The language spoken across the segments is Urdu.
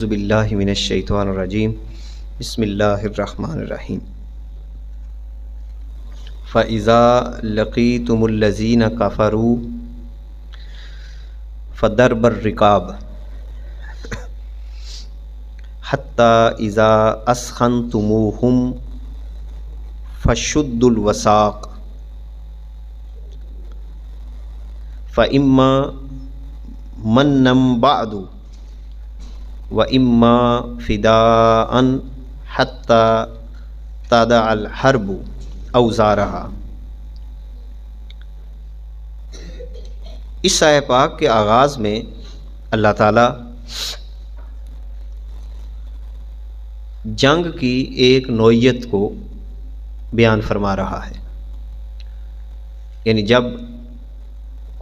اعوذ باللہ من الشیطان الرجیم بسم اللہ الرحمن الرحیم فَإِذَا لَقِيتُمُ الَّذِينَ كَفَرُوا فَضَرْبَ الرِّقَابِ حَتَّى إِذَا أَثْخَنْتُمُوهُمْ فَشُدُّوا الْوَثَاقَ فَإِمَّا مَنًّا بَعْدُ وَإِمَّا فِدَاءً حَتَّى تَضَعَ الْحَرْبُ أَوْزَارَهَا۔ اس آیہ پاک کے آغاز میں اللہ تعالیٰ جنگ کی ایک نوعیت کو بیان فرما رہا ہے، یعنی جب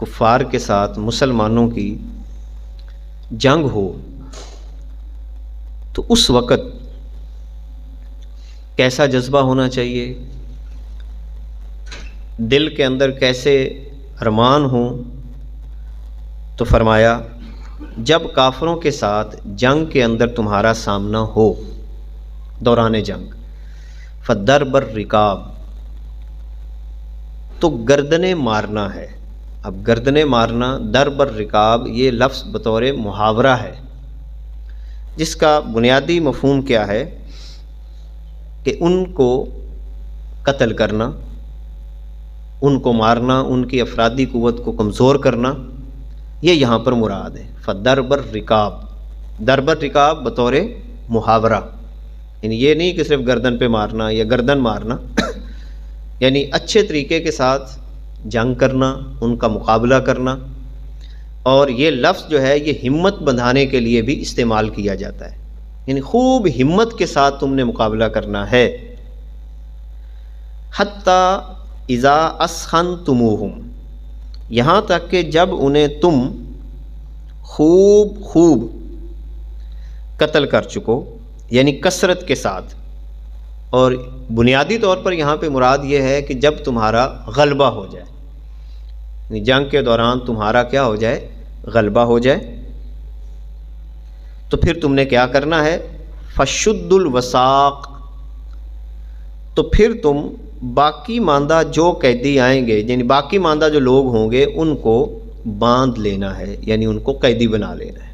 کفار کے ساتھ مسلمانوں کی جنگ ہو تو اس وقت کیسا جذبہ ہونا چاہیے، دل کے اندر کیسے ارمان ہوں۔ تو فرمایا جب کافروں کے ساتھ جنگ کے اندر تمہارا سامنا ہو دوران جنگ، فَضَرْبَ الرِّقَابِ، تو گردنیں مارنا ہے۔ اب گردنیں مارنا، ضرب الرقاب، یہ لفظ بطور محاورہ ہے، جس کا بنیادی مفہوم کیا ہے کہ ان کو قتل کرنا، ان کو مارنا، ان کی افرادی قوت کو کمزور کرنا، یہ یہاں پر مراد ہے۔ فَضَرْبَ الرِّقَابِ، ضرب الرقاب بطور محاورہ، یعنی یہ نہیں کہ صرف گردن پہ مارنا یا گردن مارنا، یعنی اچھے طریقے کے ساتھ جنگ کرنا، ان کا مقابلہ کرنا۔ اور یہ لفظ جو ہے یہ ہمت بندھانے کے لیے بھی استعمال کیا جاتا ہے، یعنی خوب ہمت کے ساتھ تم نے مقابلہ کرنا ہے۔ حَتَّى إِذَا أَثْخَنْتُمُوهُمْ، یہاں تک کہ جب انہیں تم خوب قتل کر چکو، یعنی کثرت کے ساتھ۔ اور بنیادی طور پر یہاں پہ مراد یہ ہے کہ جب تمہارا غلبہ ہو جائے، یعنی جنگ کے دوران تمہارا کیا ہو جائے، غلبہ ہو جائے، تو پھر تم نے کیا کرنا ہے، فَشُدُّ الْوَثَاقَ، تو پھر تم باقی ماندہ جو قیدی آئیں گے، یعنی باقی ماندہ جو لوگ ہوں گے ان کو باندھ لینا ہے، یعنی ان کو قیدی بنا لینا ہے۔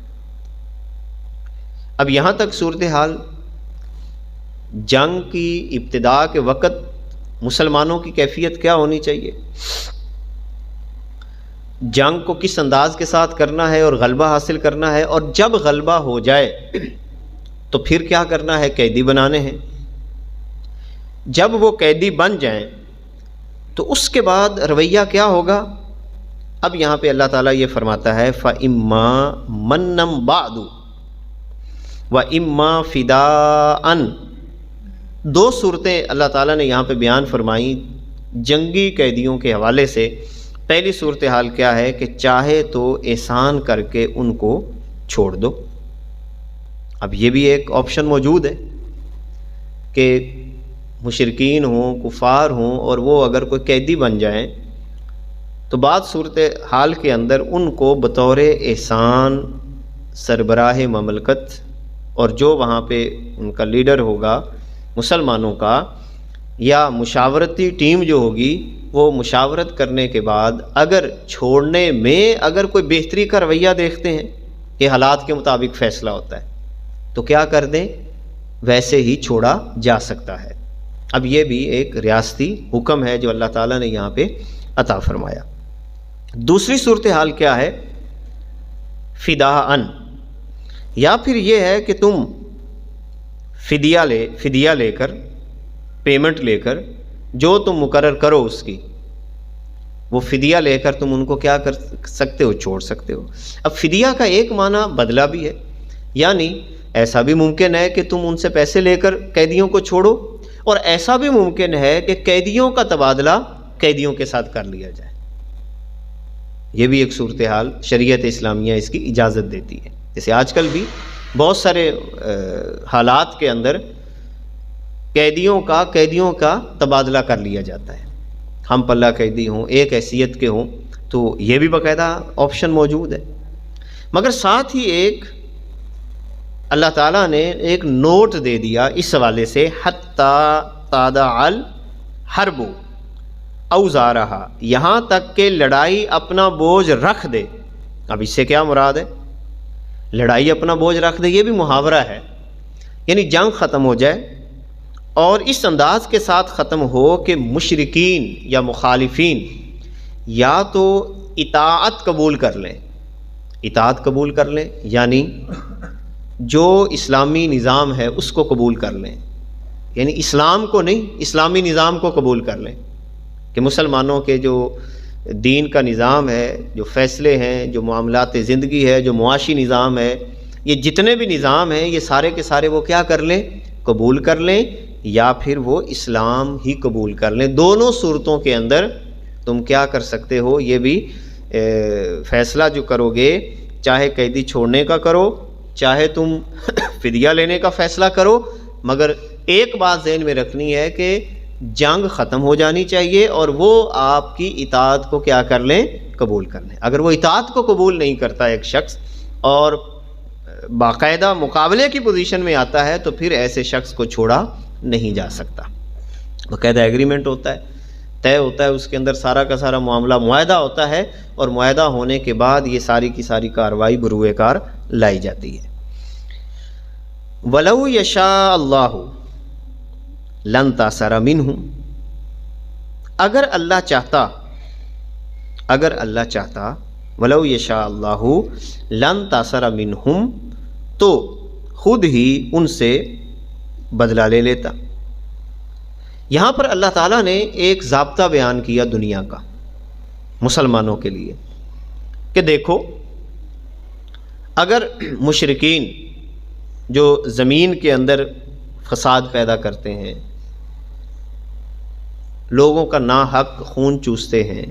اب یہاں تک صورتحال جنگ کی ابتدا کے وقت مسلمانوں کی کیفیت کیا ہونی چاہیے، جنگ کو کس انداز کے ساتھ کرنا ہے اور غلبہ حاصل کرنا ہے، اور جب غلبہ ہو جائے تو پھر کیا کرنا ہے، قیدی بنانے ہیں۔ جب وہ قیدی بن جائیں تو اس کے بعد رویہ کیا ہوگا۔ اب یہاں پہ اللہ تعالیٰ یہ فرماتا ہے فَإِمَّا مَنًّا بَعْدُ وَإِمَّا فِدَاءً، دو صورتیں اللہ تعالیٰ نے یہاں پہ بیان فرمائیں جنگی قیدیوں کے حوالے سے۔ پہلی صورتحال کیا ہے کہ چاہے تو احسان کر کے ان کو چھوڑ دو۔ اب یہ بھی ایک آپشن موجود ہے کہ مشرکین ہوں، کفار ہوں، اور وہ اگر کوئی قیدی بن جائیں تو بعض صورتحال کے اندر ان کو بطور احسان سربراہ مملکت اور جو وہاں پہ ان کا لیڈر ہوگا مسلمانوں کا، یا مشاورتی ٹیم جو ہوگی، وہ مشاورت کرنے کے بعد اگر چھوڑنے میں اگر کوئی بہتری کا رویہ دیکھتے ہیں کہ حالات کے مطابق فیصلہ ہوتا ہے تو کیا کر دیں، ویسے ہی چھوڑا جا سکتا ہے۔ اب یہ بھی ایک ریاستی حکم ہے جو اللہ تعالیٰ نے یہاں پہ عطا فرمایا۔ دوسری صورتحال کیا ہے، فداءً، یا پھر یہ ہے کہ تم فدیہ لے کر، پیمنٹ لے کر، جو تم مقرر کرو اس کی، وہ فدیہ لے کر تم ان کو کیا کر سکتے ہو، چھوڑ سکتے ہو۔ اب فدیہ کا ایک معنی بدلہ بھی ہے، یعنی ایسا بھی ممکن ہے کہ تم ان سے پیسے لے کر قیدیوں کو چھوڑو، اور ایسا بھی ممکن ہے کہ قیدیوں کا تبادلہ قیدیوں کے ساتھ کر لیا جائے۔ یہ بھی ایک صورتحال شریعت اسلامیہ اس کی اجازت دیتی ہے۔ جیسے آج کل بھی بہت سارے حالات کے اندر قیدیوں کا تبادلہ کر لیا جاتا ہے، ہم پلہ قیدی ہوں، ایک حیثیت کے ہوں، تو یہ بھی باقاعدہ آپشن موجود ہے۔ مگر ساتھ ہی ایک اللہ تعالیٰ نے ایک نوٹ دے دیا اس حوالے سے، حتیٰ تادع الحرب اوزارہا، یہاں تک کہ لڑائی اپنا بوجھ رکھ دے۔ اب اس سے کیا مراد ہے؟ لڑائی اپنا بوجھ رکھ دے، یہ بھی محاورہ ہے، یعنی جنگ ختم ہو جائے اور اس انداز کے ساتھ ختم ہو کہ مشرکین یا مخالفین یا تو اطاعت قبول کر لیں، اطاعت قبول کر لیں، یعنی جو اسلامی نظام ہے اس کو قبول کر لیں، یعنی اسلام کو نہیں، اسلامی نظام کو قبول کر لیں، کہ مسلمانوں کے جو دین کا نظام ہے، جو فیصلے ہیں، جو معاملات زندگی ہے، جو معاشی نظام ہے، یہ جتنے بھی نظام ہیں یہ سارے کے سارے وہ کیا کر لیں؟ قبول کر لیں، یا پھر وہ اسلام ہی قبول کر لیں۔ دونوں صورتوں کے اندر تم کیا کر سکتے ہو؟ یہ بھی فیصلہ جو کرو گے، چاہے قیدی چھوڑنے کا کرو، چاہے تم فدیہ لینے کا فیصلہ کرو، مگر ایک بات ذہن میں رکھنی ہے کہ جنگ ختم ہو جانی چاہیے اور وہ آپ کی اطاعت کو کیا کر لیں؟ قبول کر لیں۔ اگر وہ اطاعت کو قبول نہیں کرتا ایک شخص اور باقاعدہ مقابلے کی پوزیشن میں آتا ہے، تو پھر ایسے شخص کو چھوڑا نہیں جا سکتا۔ باقاعدہ ایگریمنٹ ہوتا ہے، طے ہوتا ہے، اس کے اندر سارا کا سارا معاملہ معاہدہ ہوتا ہے، اور معاہدہ ہونے کے بعد یہ ساری کی ساری کارروائی بروئے کار لائی جاتی ہے۔ وَلَوْ يَشَاءَ اللَّهُ لَنْتَصَرَ مِنْهُمْ، اگر اللہ چاہتا وَلَوْ يَشَاءَ اللَّهُ لَنْتَصَرَ مِنْهُمْ، تو خود ہی ان سے بدلہ لے لیتا۔ یہاں پر اللہ تعالیٰ نے ایک ضابطہ بیان کیا دنیا کا مسلمانوں کے لیے، کہ دیکھو اگر مشرکین جو زمین کے اندر فساد پیدا کرتے ہیں، لوگوں کا ناحق خون چوستے ہیں،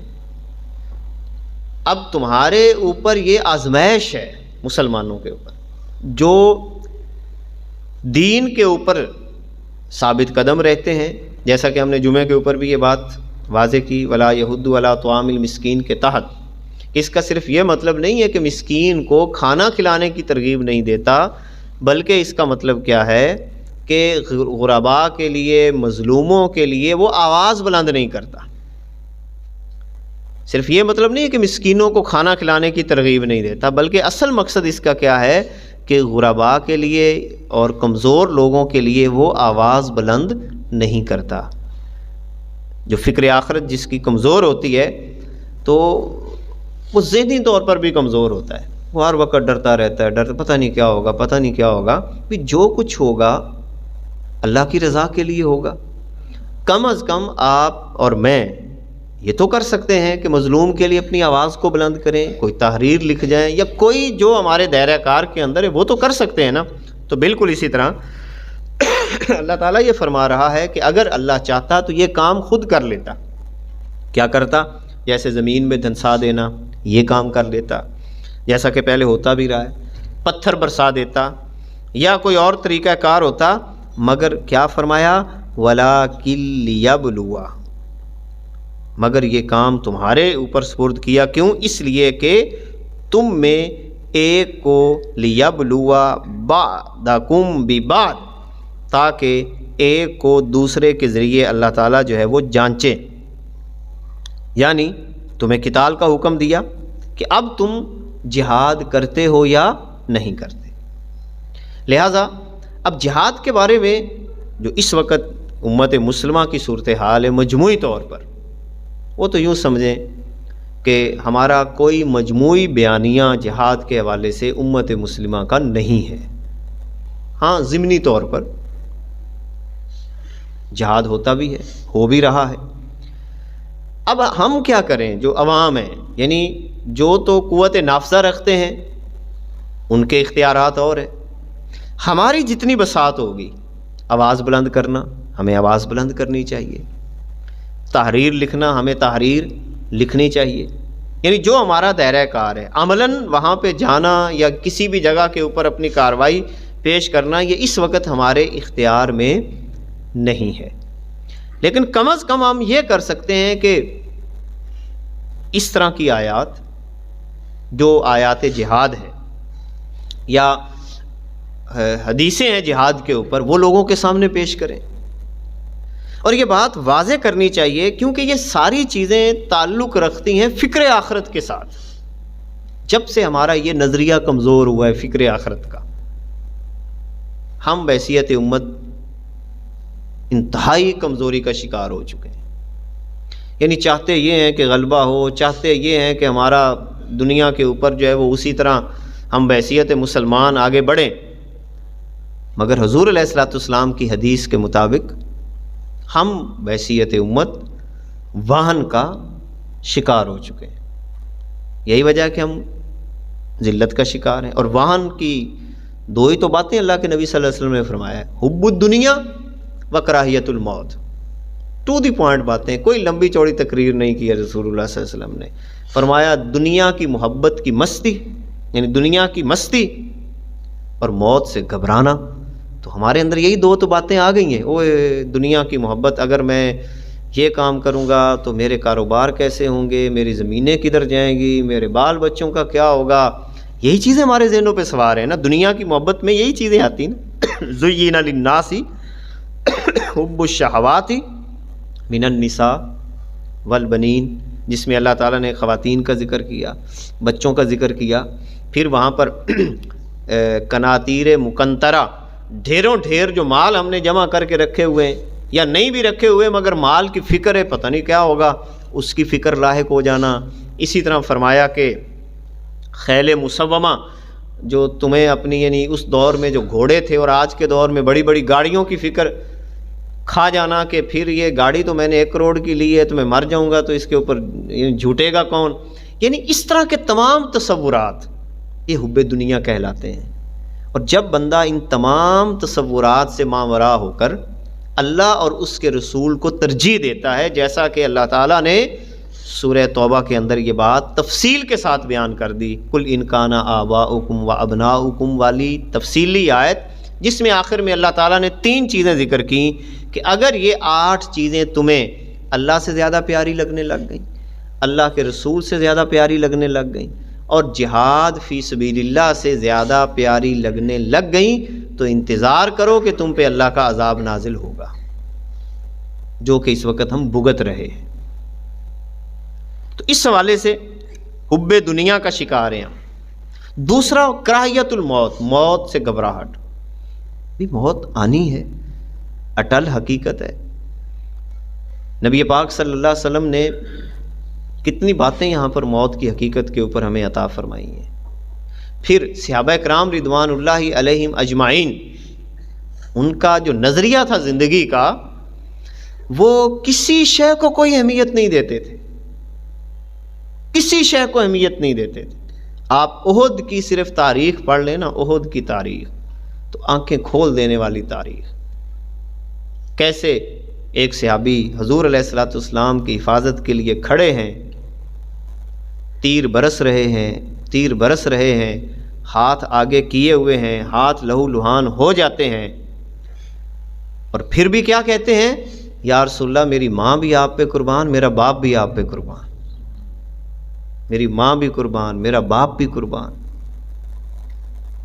اب تمہارے اوپر یہ آزمائش ہے، مسلمانوں کے اوپر جو دین کے اوپر ثابت قدم رہتے ہیں، جیسا کہ ہم نے جمعے کے اوپر بھی یہ بات واضح کی، ولا یحض علی طعام المسکین کے تحت، اس کا صرف یہ مطلب نہیں ہے کہ مسکین کو کھانا کھلانے کی ترغیب نہیں دیتا، بلکہ اس کا مطلب کیا ہے کہ غرباء کے لیے، مظلوموں کے لیے وہ آواز بلند نہیں کرتا۔ صرف یہ مطلب نہیں ہے کہ مسکینوں کو کھانا کھلانے کی ترغیب نہیں دیتا، بلکہ اصل مقصد اس کا کیا ہے کہ غرباء کے لیے اور کمزور لوگوں کے لیے وہ آواز بلند نہیں کرتا۔ جو فکر آخرت جس کی کمزور ہوتی ہے تو وہ ذہنی طور پر بھی کمزور ہوتا ہے، وہ ہر وقت ڈرتا رہتا ہے، پتہ نہیں کیا ہوگا، پتہ نہیں کیا ہوگا۔ بھی جو کچھ ہوگا اللہ کی رضا کے لیے ہوگا۔ کم از کم آپ اور میں یہ تو کر سکتے ہیں کہ مظلوم کے لیے اپنی آواز کو بلند کریں، کوئی تحریر لکھ جائیں، یا کوئی جو ہمارے دائرہ کار کے اندر ہے وہ تو کر سکتے ہیں نا۔ تو بالکل اسی طرح اللہ تعالیٰ یہ فرما رہا ہے کہ اگر اللہ چاہتا تو یہ کام خود کر لیتا۔ کیا کرتا؟ جیسے زمین میں دھنسا دینا، یہ کام کر لیتا، جیسا کہ پہلے ہوتا بھی رہا ہے، پتھر برسا دیتا، یا کوئی اور طریقہ کار ہوتا، مگر کیا فرمایا؟ وَلَٰكِن لِّيَبْلُوَ، مگر یہ کام تمہارے اوپر سپرد کیا، کیوں؟ اس لیے کہ تم میں ایک کو لِّيَبْلُوَ بَعْضَكُم بِبَعْضٍ، تاکہ ایک کو دوسرے کے ذریعے اللہ تعالیٰ جو ہے وہ جانچے۔ یعنی تمہیں قتال کا حکم دیا کہ اب تم جہاد کرتے ہو یا نہیں کرتے۔ لہٰذا اب جہاد کے بارے میں جو اس وقت امت مسلمہ کی صورتحال ہے مجموعی طور پر، وہ تو یوں سمجھیں کہ ہمارا کوئی مجموعی بیانیہ جہاد کے حوالے سے امت مسلمہ کا نہیں ہے۔ ہاں ضمنی طور پر جہاد ہوتا بھی ہے، ہو بھی رہا ہے۔ اب ہم کیا کریں جو عوام ہیں، یعنی جو تو قوت نافذہ رکھتے ہیں ان کے اختیارات اور ہیں۔ ہماری جتنی بساط ہوگی آواز بلند کرنا، ہمیں آواز بلند کرنی چاہیے، تحریر لکھنا، ہمیں تحریر لکھنی چاہیے، یعنی جو ہمارا دائرہ کار ہے عملاً وہاں پہ جانا یا کسی بھی جگہ کے اوپر اپنی کارروائی پیش کرنا، یہ اس وقت ہمارے اختیار میں نہیں ہے۔ لیکن کم از کم ہم یہ کر سکتے ہیں کہ اس طرح کی آیات جو آیات جہاد ہے یا حدیثیں ہیں جہاد کے اوپر وہ لوگوں کے سامنے پیش کریں. اور یہ بات واضح کرنی چاہیے کیونکہ یہ ساری چیزیں تعلق رکھتی ہیں فکر آخرت کے ساتھ. جب سے ہمارا یہ نظریہ کمزور ہوا ہے فکر آخرت کا، ہم بحیثیت امت انتہائی کمزوری کا شکار ہو چکے ہیں. یعنی چاہتے یہ ہیں کہ غلبہ ہو، چاہتے یہ ہیں کہ ہمارا دنیا کے اوپر جو ہے وہ اسی طرح ہم بحیثیت مسلمان آگے بڑھیں، مگر حضور علیہ الصلوۃ والسلام کی حدیث کے مطابق ہم بحیثیت امت واہن کا شکار ہو چکے ہیں. یہی وجہ ہے کہ ہم ذلت کا شکار ہیں. اور واہن کی دو ہی تو باتیں اللہ کے نبی صلی اللہ علیہ وسلم نے فرمایا ہے، حب الدنیا و کراہیت الموت. ٹو دی پوائنٹ باتیں، کوئی لمبی چوڑی تقریر نہیں کی ہے رسول اللہ صلی اللہ علیہ وسلم نے. فرمایا دنیا کی محبت کی مستی، یعنی دنیا کی مستی اور موت سے گھبرانا. تو ہمارے اندر یہی دو تو باتیں آ گئی ہیں. اوے دنیا کی محبت، اگر میں یہ کام کروں گا تو میرے کاروبار کیسے ہوں گے، میری زمینیں کدھر جائیں گی، میرے بال بچوں کا کیا ہوگا. یہی چیزیں ہمارے ذہنوں پہ سوار ہیں نا. دنیا کی محبت میں یہی چیزیں آتی نا. زُیِّنَ لِلنَّاسِ حُبُّ الشَّہَوَاتِ مِنَ النِّسَاءِ وَالْبَنِينَ، جس میں اللہ تعالیٰ نے خواتین کا ذکر کیا، بچوں کا ذکر کیا. پھر وہاں پر قناطیر مقنطرہ، ڈھیروں ڈھیر جو مال ہم نے جمع کر کے رکھے ہوئے ہیں یا نہیں بھی رکھے ہوئے مگر مال کی فکر ہے، پتہ نہیں کیا ہوگا، اس کی فکر لاحق ہو جانا. اسی طرح فرمایا کہ خیل مسومہ، جو تمہیں اپنی یعنی اس دور میں جو گھوڑے تھے اور آج کے دور میں بڑی بڑی گاڑیوں کی فکر کھا جانا کہ پھر یہ گاڑی تو میں نے 1 کروڑ کی لی ہے تو میں مر جاؤں گا تو اس کے اوپر جھوٹے گا کون. یعنی اس طرح کے تمام تصورات یہ حب دنیا کہلاتے ہیں. اور جب بندہ ان تمام تصورات سے ماورا ہو کر اللہ اور اس کے رسول کو ترجیح دیتا ہے، جیسا کہ اللہ تعالیٰ نے سورہ توبہ کے اندر یہ بات تفصیل کے ساتھ بیان کر دی، قُلْ إِنْ كَانَ آبَاؤُكُمْ وَأَبْنَاؤُكُمْ والی تفصیلی آیت، جس میں آخر میں اللہ تعالیٰ نے 3 چیزیں ذکر کیں کہ اگر یہ 8 چیزیں تمہیں اللہ سے زیادہ پیاری لگنے لگ گئیں، اللہ کے رسول سے زیادہ پیاری لگنے لگ گئیں اور جہاد فی سبیل اللہ سے زیادہ پیاری لگنے لگ گئیں تو انتظار کرو کہ تم پہ اللہ کا عذاب نازل ہوگا، جو کہ اس وقت ہم بھگت رہے ہیں. تو اس حوالے سے حب دنیا کا شکار ہیں. دوسرا کراہیت الموت، موت سے گھبراہٹ. بھی موت آنی ہے، اٹل حقیقت ہے. نبی پاک صلی اللہ علیہ وسلم نے کتنی باتیں یہاں پر موت کی حقیقت کے اوپر ہمیں عطا فرمائی ہیں. پھر صحابہ کرام رضوان اللہ علیہم اجمعین، ان کا جو نظریہ تھا زندگی کا، وہ کسی شے کو کوئی اہمیت نہیں دیتے تھے، کسی شے کو اہمیت نہیں دیتے تھے. آپ احد کی صرف تاریخ پڑھ لیں نا، احد کی تاریخ تو آنکھیں کھول دینے والی تاریخ. کیسے ایک صحابی حضور علیہ الصلوۃ والسلام کی حفاظت کے لیے کھڑے ہیں، تیر برس رہے ہیں، ہاتھ آگے کیے ہوئے ہیں، ہاتھ لہو لہان ہو جاتے ہیں، اور پھر بھی کیا کہتے ہیں، یا رسول اللہ میری ماں بھی آپ پہ قربان، میرا باپ بھی آپ پہ قربان، میری ماں بھی قربان، میرا باپ بھی قربان.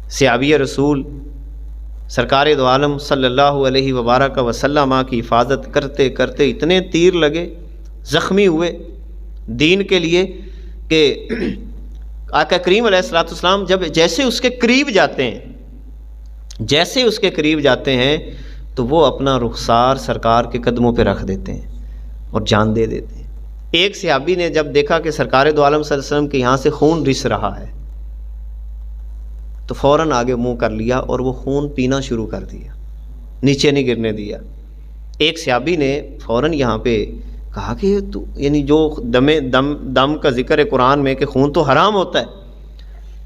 صحابی رسول سرکار دو عالم صلی اللہ علیہ وبارک وسلم کی حفاظت کرتے کرتے اتنے تیر لگے، زخمی ہوئے دین کے لیے کہ آقا کریم علیہ الصلوۃ والسلام جیسے اس کے قریب جاتے ہیں تو وہ اپنا رخسار سرکار کے قدموں پہ رکھ دیتے ہیں اور جان دے دیتے ہیں. ایک صحابی نے جب دیکھا کہ سرکار دو عالم صلی اللہ علیہ وسلم کے یہاں سے خون رس رہا ہے تو فوراً آگے منہ کر لیا اور وہ خون پینا شروع کر دیا، نیچے نہیں گرنے دیا. ایک صحابی نے فوراً یہاں پہ کہا کہ تو یعنی جو دم کا ذکر ہے قرآن میں کہ خون تو حرام ہوتا ہے،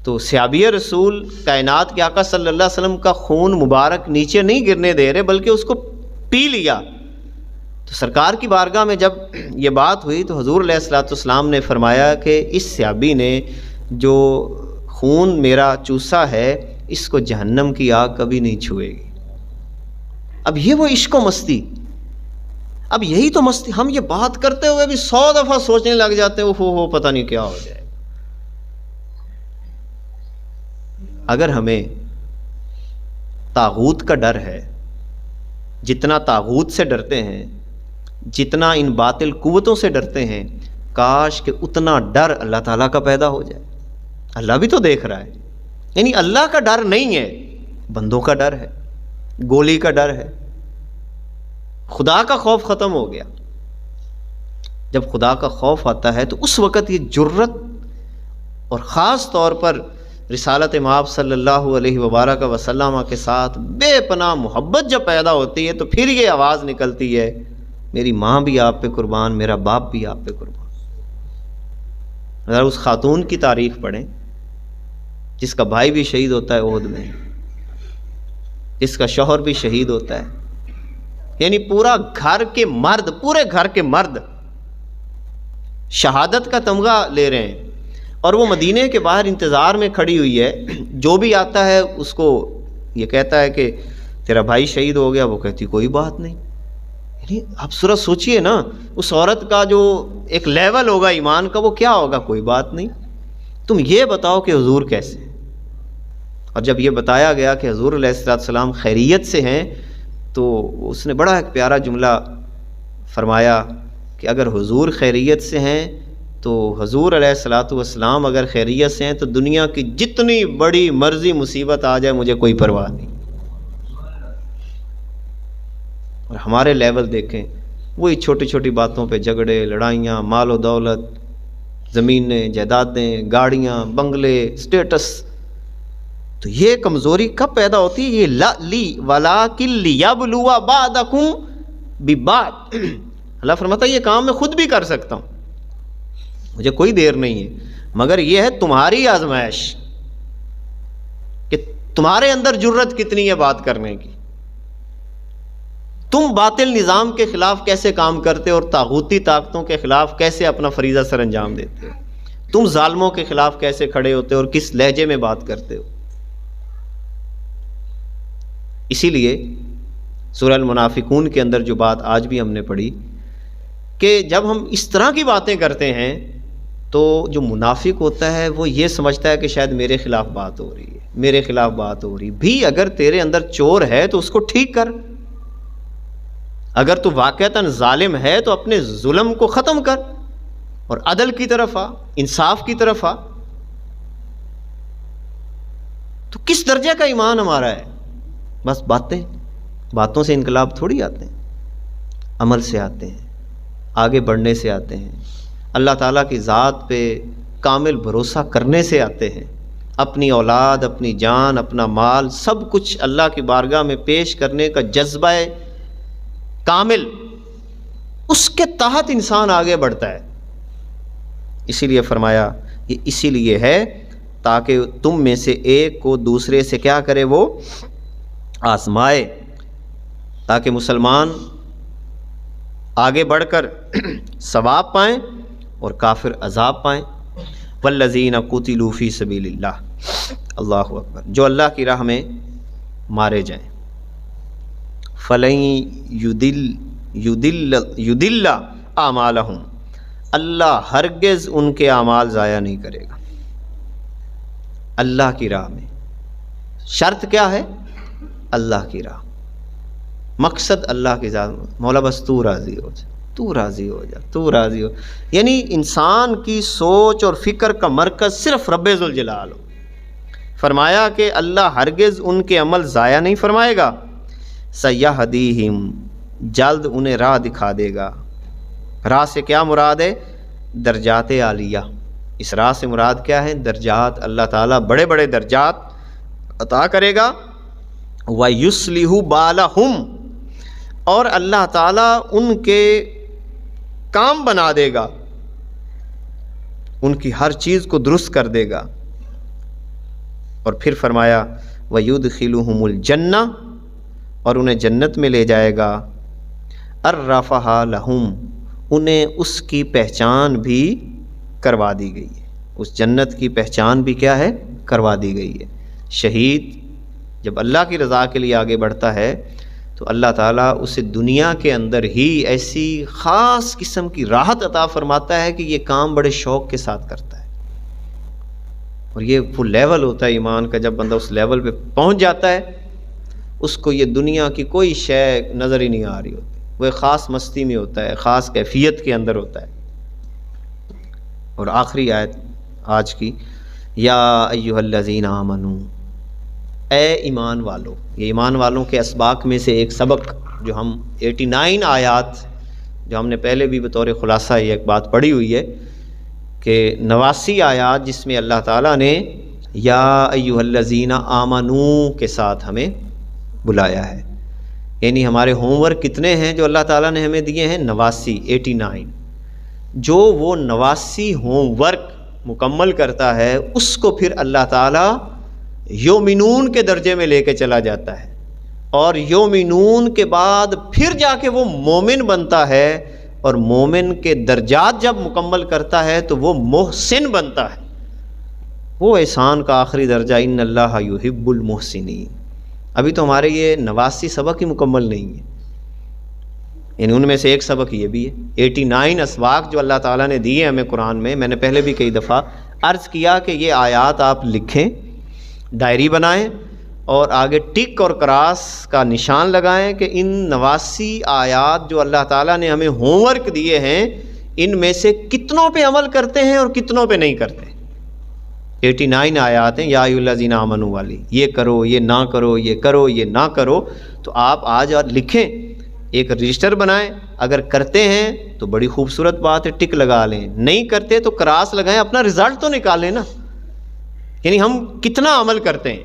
تو صحابی رسول کائنات کے آقا صلی اللہ علیہ وسلم کا خون مبارک نیچے نہیں گرنے دے رہے بلکہ اس کو پی لیا. تو سرکار کی بارگاہ میں جب یہ بات ہوئی تو حضور علیہ الصلوۃ والسلام نے فرمایا کہ اس صحابی نے جو خون میرا چوسا ہے اس کو جہنم کی آگ کبھی نہیں چھوئے گی. اب یہ وہ عشق و مستی، اب یہی تو مستی. ہم یہ بات کرتے ہوئے بھی 100 دفعہ سوچنے لگ جاتے ہیں ہو پتہ نہیں کیا ہو جائے. اگر ہمیں طاغوت کا ڈر ہے، جتنا طاغوت سے ڈرتے ہیں، جتنا ان باطل قوتوں سے ڈرتے ہیں، کاش کہ اتنا ڈر اللہ تعالیٰ کا پیدا ہو جائے۔ اللہ بھی تو دیکھ رہا ہے، یعنی اللہ کا ڈر نہیں ہے، بندوں کا ڈر ہے، گولی کا ڈر ہے۔ خدا کا خوف ختم ہو گیا۔ جب خدا کا خوف آتا ہے تو اس وقت یہ جرت، اور خاص طور پر رسالت مآب صلی اللہ علیہ وبارک وسلم کے ساتھ بے پناہ محبت جب پیدا ہوتی ہے تو پھر یہ آواز نکلتی ہے، میری ماں بھی آپ پہ قربان، میرا باپ بھی آپ پہ قربان۔ ذرا اس خاتون کی تعریف پڑھیں جس کا بھائی بھی شہید ہوتا ہے احد میں، جس کا شوہر بھی شہید ہوتا ہے، یعنی پورا گھر کے مرد، پورے گھر کے مرد شہادت کا تمغہ لے رہے ہیں، اور وہ مدینے کے باہر انتظار میں کھڑی ہوئی ہے۔ جو بھی آتا ہے اس کو یہ کہتا ہے کہ تیرا بھائی شہید ہو گیا، وہ کہتی کوئی بات نہیں۔ یعنی آپ ذرا سوچئے نا، اس عورت کا جو ایک لیول ہوگا ایمان کا، وہ کیا ہوگا؟ کوئی بات نہیں۔ تم یہ بتاؤ کہ حضور کیسے ہیں؟ اور جب یہ بتایا گیا کہ حضور علیہ السلام خیریت سے ہیں، تو اس نے بڑا ایک پیارا جملہ فرمایا کہ اگر حضور خیریت سے ہیں تو حضور علیہ السلام اگر خیریت سے ہیں تو دنیا کی جتنی بڑی مرضی مصیبت آ جائے مجھے کوئی پرواہ نہیں۔ اور ہمارے لیول دیکھیں، وہی چھوٹی چھوٹی باتوں پہ جھگڑے، لڑائیاں، مال و دولت، زمینیں، جائیدادیں، گاڑیاں، بنگلے، سٹیٹس۔ تو یہ کمزوری کب پیدا ہوتی ہے؟ یہ لی ولاکن لیبلوا بعضکم ببعض۔ اللہ فرماتا ہے یہ کام میں خود بھی کر سکتا ہوں، مجھے کوئی دیر نہیں ہے، مگر یہ ہے تمہاری آزمائش کہ تمہارے اندر جرت کتنی ہے بات کرنے کی، تم باطل نظام کے خلاف کیسے کام کرتے ہو اور طاغوتی طاقتوں کے خلاف کیسے اپنا فریضہ سر انجام دیتے ہو، تم ظالموں کے خلاف کیسے کھڑے ہوتے ہو اور کس لہجے میں بات کرتے ہو۔ اسی لیے سورہ المنافقون کے اندر جو بات آج بھی ہم نے پڑھی کہ جب ہم اس طرح کی باتیں کرتے ہیں تو جو منافق ہوتا ہے وہ یہ سمجھتا ہے کہ شاید میرے خلاف بات ہو رہی ہے، میرے خلاف بات ہو رہی بھی۔ اگر تیرے اندر چور ہے تو اس کو ٹھیک کر، اگر تو واقعتاً ظالم ہے تو اپنے ظلم کو ختم کر اور عدل کی طرف آ، انصاف کی طرف آ۔ تو کس درجے کا ایمان ہمارا ہے؟ بس باتوں سے انقلاب تھوڑی آتے ہیں، عمل سے آتے ہیں، آگے بڑھنے سے آتے ہیں، اللہ تعالیٰ کی ذات پہ کامل بھروسہ کرنے سے آتے ہیں، اپنی اولاد، اپنی جان، اپنا مال، سب کچھ اللہ کی بارگاہ میں پیش کرنے کا جذبہ کامل، اس کے تحت انسان آگے بڑھتا ہے۔ اسی لیے فرمایا یہ اسی لیے ہے تاکہ تم میں سے ایک کو دوسرے سے کیا کرے، وہ آزمائے، تاکہ مسلمان آگے بڑھ کر ثواب پائیں اور کافر عذاب پائیں۔ والذین قتلوا فی سبیل اللہ، اللہ اکبر، جو اللہ کی راہ میں مارے جائیں، فلن یضل اعمالہم، اللہ ہرگز ان کے اعمال ضائع نہیں کرے گا۔ اللہ کی راہ میں شرط کیا ہے؟ اللہ کی راہ، مقصد اللہ کی ذات، مولا بس تو راضی ہو جا، تو راضی ہو جا، تو راضی ہو، یعنی انسان کی سوچ اور فکر کا مرکز صرف رب ذوالجلال ہو۔ فرمایا کہ اللہ ہرگز ان کے عمل ضائع نہیں فرمائے گا۔ سیہدیہم، جلد انہیں راہ دکھا دے گا۔ راہ سے کیا مراد ہے؟ درجات عالیہ۔ اس راہ سے مراد کیا ہے؟ درجات، اللہ تعالیٰ بڑے بڑے درجات عطا کرے گا۔ وَيُصْلِحُ بَالَهُمْ، اور اللہ تعالیٰ ان کے کام بنا دے گا، ان کی ہر چیز کو درست کر دے گا۔ اور پھر فرمایا وَيُدْخِلُهُمُ الْجَنَّةَ، اور انہیں جنت میں لے جائے گا۔ عَرَّفَهَا لَهُمْ، انہیں اس کی پہچان بھی کروا دی گئی ہے، اس جنت کی پہچان بھی کیا ہے؟ کروا دی گئی ہے۔ شہید جب اللہ کی رضا کے لیے آگے بڑھتا ہے تو اللہ تعالیٰ اسے دنیا کے اندر ہی ایسی خاص قسم کی راحت عطا فرماتا ہے کہ یہ کام بڑے شوق کے ساتھ کرتا ہے۔ اور یہ وہ لیول ہوتا ہے ایمان کا، جب بندہ اس لیول پہ پہنچ جاتا ہے اس کو یہ دنیا کی کوئی شے نظر ہی نہیں آ رہی ہوتی، وہ ایک خاص مستی میں ہوتا ہے، خاص کیفیت کے اندر ہوتا ہے۔ اور آخری آیت آج کی، یا ایھا الذین آمنو، اے ایمان والو۔ یہ ایمان والوں کے اسباق میں سے ایک سبق جو ہم 89 آیات جو ہم نے پہلے بھی بطور خلاصہ یہ ایک بات پڑھی ہوئی ہے کہ 89 آیات جس میں اللہ تعالیٰ نے یا ایھا الذین آمنو کے ساتھ ہمیں بلایا ہے، یعنی ہمارے ہوم ورک کتنے ہیں جو اللہ تعالیٰ نے ہمیں دیے ہیں؟ 89۔ جو وہ 89 ہوم ورک مکمل کرتا ہے اس کو پھر اللہ تعالیٰ یومنون کے درجے میں لے کے چلا جاتا ہے، اور یومنون کے بعد پھر جا کے وہ مومن بنتا ہے، اور مومن کے درجات جب مکمل کرتا ہے تو وہ محسن بنتا ہے، وہ احسان کا آخری درجہ، ان اللہ یحب المحسنین۔ ابھی تو ہمارے یہ 89 سبق ہی مکمل نہیں ہے، یعنی ان میں سے ایک سبق یہ بھی ہے۔ 89 اسباق جو اللہ تعالیٰ نے دیے ہمیں قرآن میں نے پہلے بھی کئی دفعہ عرض کیا کہ یہ آیات آپ لکھیں، ڈائری بنائیں، اور آگے ٹک اور کراس کا نشان لگائیں کہ ان 89 آیات جو اللہ تعالیٰ نے ہمیں ہوم ورک دیے ہیں ان میں سے کتنوں پہ عمل کرتے ہیں اور کتنوں پہ نہیں کرتے۔ 89 آیات ہیں یا ایھا الذین آمنو والی، یہ کرو، یہ نہ کرو، یہ کرو، یہ نہ کرو۔ تو آپ آج لکھیں، ایک رجسٹر بنائیں، اگر کرتے ہیں تو بڑی خوبصورت بات ہے، ٹک لگا لیں، نہیں کرتے تو کراس لگائیں، اپنا رزلٹ تو نکالیں نا، یعنی ہم کتنا عمل کرتے ہیں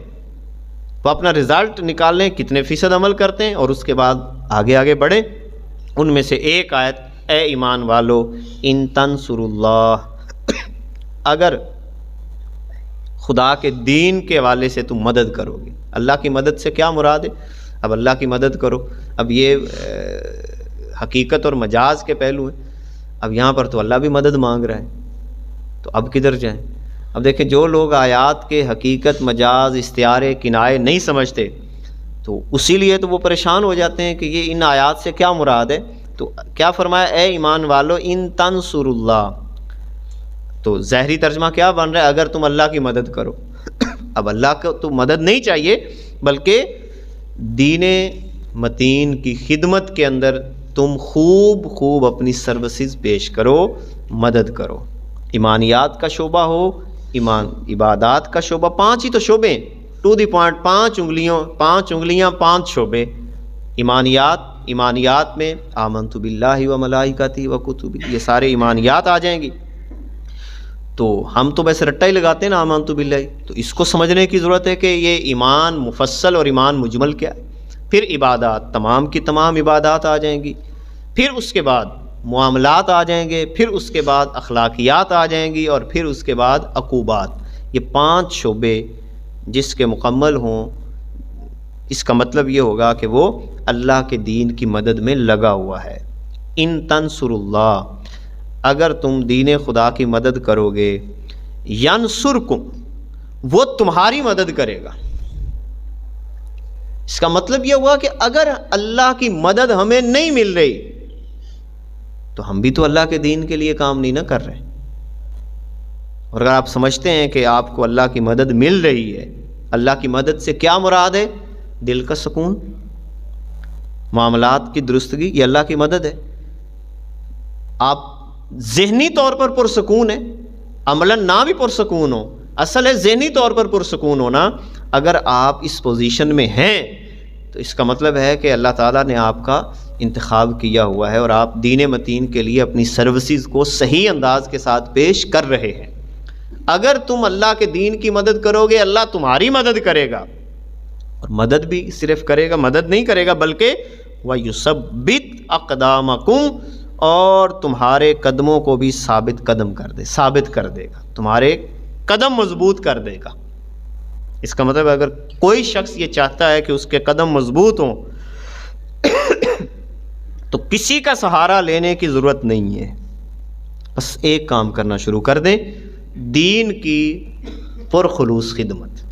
تو اپنا رزلٹ نکال لیں، کتنے فیصد عمل کرتے ہیں، اور اس کے بعد آگے بڑھیں۔ ان میں سے ایک آیت، اے ایمان والو ان تنصروا اللہ، اگر خدا کے دین کے حوالے سے تم مدد کرو گے۔ اللہ کی مدد سے کیا مراد ہے؟ اب اللہ کی مدد کرو، اب یہ حقیقت اور مجاز کے پہلو ہیں، اب یہاں پر تو اللہ بھی مدد مانگ رہا ہے، تو اب کدھر جائیں؟ اب دیکھیں، جو لوگ آیات کے حقیقت، مجاز، استعارے، کنایے نہیں سمجھتے تو اسی لیے تو وہ پریشان ہو جاتے ہیں کہ یہ ان آیات سے کیا مراد ہے۔ تو کیا فرمایا؟ اے ایمان والو ان تنصروا اللہ، تو ظاہری ترجمہ کیا بن رہا ہے؟ اگر تم اللہ کی مدد کرو۔ اب اللہ کو تو مدد نہیں چاہیے، بلکہ دین متین کی خدمت کے اندر تم خوب اپنی سروسز پیش کرو، مدد کرو۔ ایمانیات کا شعبہ ہو، عبادات کا شعبہ، 5 ہی تو شعبے ہیں، ٹو دی پوائنٹ، 5 انگلیاں 5 شعبے۔ ایمانیات میں آمنت باللہ و ملائکتہ و کتبہ، یہ سارے ایمانیات آ جائیں گی۔ تو ہم تو بس رٹا ہی لگاتے ہیں نا آمنت باللہ، تو اس کو سمجھنے کی ضرورت ہے کہ یہ ایمان مفصل اور ایمان مجمل کیا ہے۔ پھر عبادات، تمام کی تمام عبادات آ جائیں گی، پھر اس کے بعد معاملات آ جائیں گے، پھر اس کے بعد اخلاقیات آ جائیں گی، اور پھر اس کے بعد عقوبات۔ یہ 5 شعبے جس کے مکمل ہوں، اس کا مطلب یہ ہوگا کہ وہ اللہ کے دین کی مدد میں لگا ہوا ہے۔ ان تنصروا اللہ، اگر تم دین خدا کی مدد کرو گے، ینصرکم، وہ تمہاری مدد کرے گا۔ اس کا مطلب یہ ہوا کہ اگر اللہ کی مدد ہمیں نہیں مل رہی تو ہم بھی تو اللہ کے دین کے لیے کام نہیں نہ کر رہے۔ اور اگر آپ سمجھتے ہیں کہ آپ کو اللہ کی مدد مل رہی ہے، اللہ کی مدد سے کیا مراد ہے؟ دل کا سکون، معاملات کی درستگی، یہ اللہ کی مدد ہے۔ آپ ذہنی طور پر پرسکون ہیں، عملاً نہ بھی پرسکون ہو، اصل ہے ذہنی طور پر پرسکون ہونا۔ اگر آپ اس پوزیشن میں ہیں تو اس کا مطلب ہے کہ اللہ تعالیٰ نے آپ کا انتخاب کیا ہوا ہے، اور آپ دین متین کے لیے اپنی سروسز کو صحیح انداز کے ساتھ پیش کر رہے ہیں۔ اگر تم اللہ کے دین کی مدد کرو گے، اللہ تمہاری مدد کرے گا، اور مدد بھی صرف کرے گا، مدد نہیں کرے گا بلکہ وَيُثَبِّتْ أَقْدَامَكُمْ، اور تمہارے قدموں کو بھی ثابت کر دے گا، تمہارے قدم مضبوط کر دے گا۔ اس کا مطلب اگر کوئی شخص یہ چاہتا ہے کہ اس کے قدم مضبوط ہوں تو کسی کا سہارا لینے کی ضرورت نہیں ہے، بس ایک کام کرنا شروع کر دیں، دین کی پرخلوص خدمت۔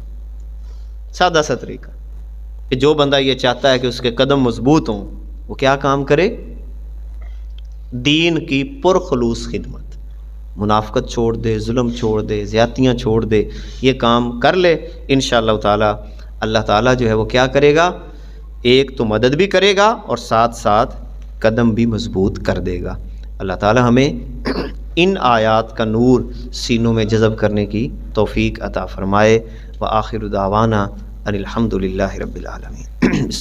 سادہ سا طریقہ کہ جو بندہ یہ چاہتا ہے کہ اس کے قدم مضبوط ہوں، وہ کیا کام کرے؟ دین کی پرخلوص خدمت، منافقت چھوڑ دے، ظلم چھوڑ دے، زیادتیاں چھوڑ دے، یہ کام کر لے، انشاءاللہ تعالی اللہ تعالیٰ جو ہے وہ کیا کرے گا؟ ایک تو مدد بھی کرے گا اور ساتھ ساتھ قدم بھی مضبوط کر دے گا۔ اللہ تعالی ہمیں ان آیات کا نور سینوں میں جذب کرنے کی توفیق عطا فرمائے۔ وآخر دعوانا ان الحمد للہ رب العالمین۔